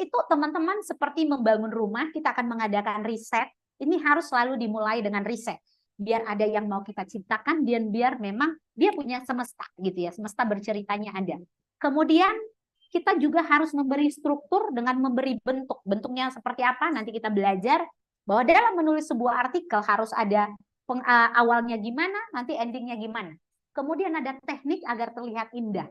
itu teman-teman seperti membangun rumah, kita akan mengadakan riset. Ini harus selalu dimulai dengan riset. Biar ada yang mau kita ciptakan, dan biar memang dia punya semesta gitu ya. Semesta berceritanya ada. Kemudian kita juga harus memberi struktur dengan memberi bentuk. Bentuknya seperti apa? Nanti kita belajar bahwa dalam menulis sebuah artikel harus ada awalnya gimana, nanti endingnya gimana. Kemudian ada teknik agar terlihat indah.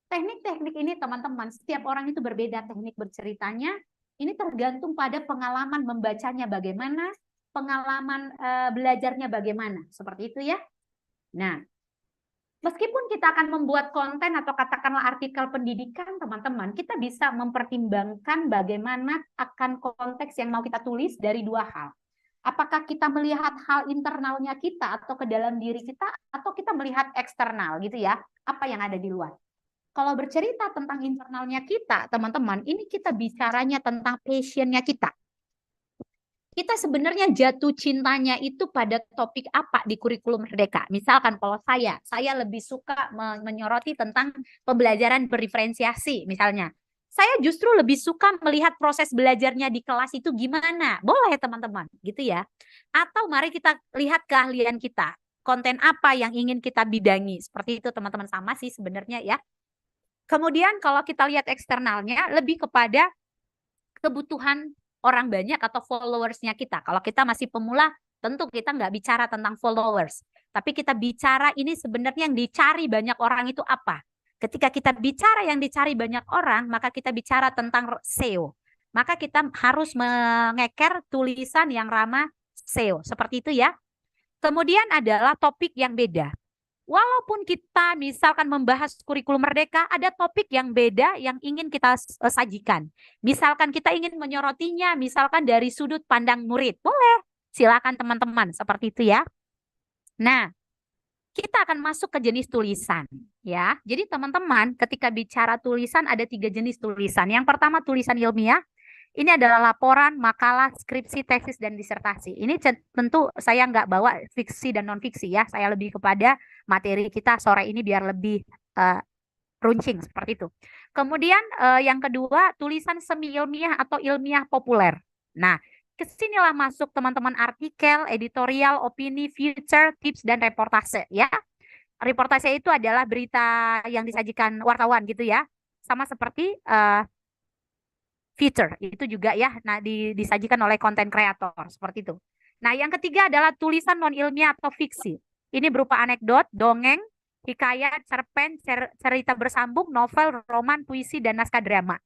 Teknik-teknik ini teman-teman, setiap orang itu berbeda teknik berceritanya. Ini tergantung pada pengalaman membacanya bagaimana, pengalaman belajarnya bagaimana. Seperti itu ya. Nah, meskipun kita akan membuat konten atau katakanlah artikel pendidikan, teman-teman, kita bisa mempertimbangkan bagaimana akan konteks yang mau kita tulis dari dua hal. Apakah kita melihat hal internalnya kita atau ke dalam diri kita, atau kita melihat eksternal gitu ya, apa yang ada di luar. Kalau bercerita tentang internalnya kita, teman-teman, ini kita bicaranya tentang passionnya kita. Kita sebenarnya jatuh cintanya itu pada topik apa di kurikulum Merdeka. Misalkan kalau saya lebih suka menyoroti tentang pembelajaran berdiferensiasi misalnya. Saya justru lebih suka melihat proses belajarnya di kelas itu gimana. Boleh teman-teman, gitu ya. Atau mari kita lihat keahlian kita. Konten apa yang ingin kita bidangi. Seperti itu teman-teman, sama sih sebenarnya ya. Kemudian kalau kita lihat eksternalnya lebih kepada kebutuhan orang banyak atau followersnya kita. Kalau kita masih pemula, tentu kita nggak bicara tentang followers. Tapi kita bicara ini sebenarnya yang dicari banyak orang itu apa. Ketika kita bicara yang dicari banyak orang, maka kita bicara tentang SEO. Maka kita harus mengeker tulisan yang ramah SEO. Seperti itu ya. Kemudian adalah topik yang beda. Walaupun kita misalkan membahas kurikulum Merdeka, ada topik yang beda yang ingin kita sajikan. Misalkan kita ingin menyorotinya, misalkan dari sudut pandang murid. Boleh, silakan teman-teman, seperti itu ya. Nah, kita akan masuk ke jenis tulisan. Ya, jadi teman-teman ketika bicara tulisan ada 3 jenis tulisan. Yang pertama tulisan ilmiah. Ini adalah laporan, makalah, skripsi, tesis, dan disertasi. Ini tentu saya nggak bawa fiksi dan non-fiksi ya. Saya lebih kepada materi kita sore ini biar lebih runcing seperti itu. Kemudian yang kedua, tulisan semi ilmiah atau ilmiah populer. Nah, kesinilah masuk teman-teman artikel, editorial, opini, feature, tips, dan reportase ya. Reportase itu adalah berita yang disajikan wartawan gitu ya. Sama seperti feature itu juga ya, nah disajikan oleh konten kreator seperti itu. Nah, yang ketiga adalah tulisan non ilmiah atau fiksi. Ini berupa anekdot, dongeng, hikayat, cerpen, cerita bersambung, novel, roman, puisi, dan naskah drama.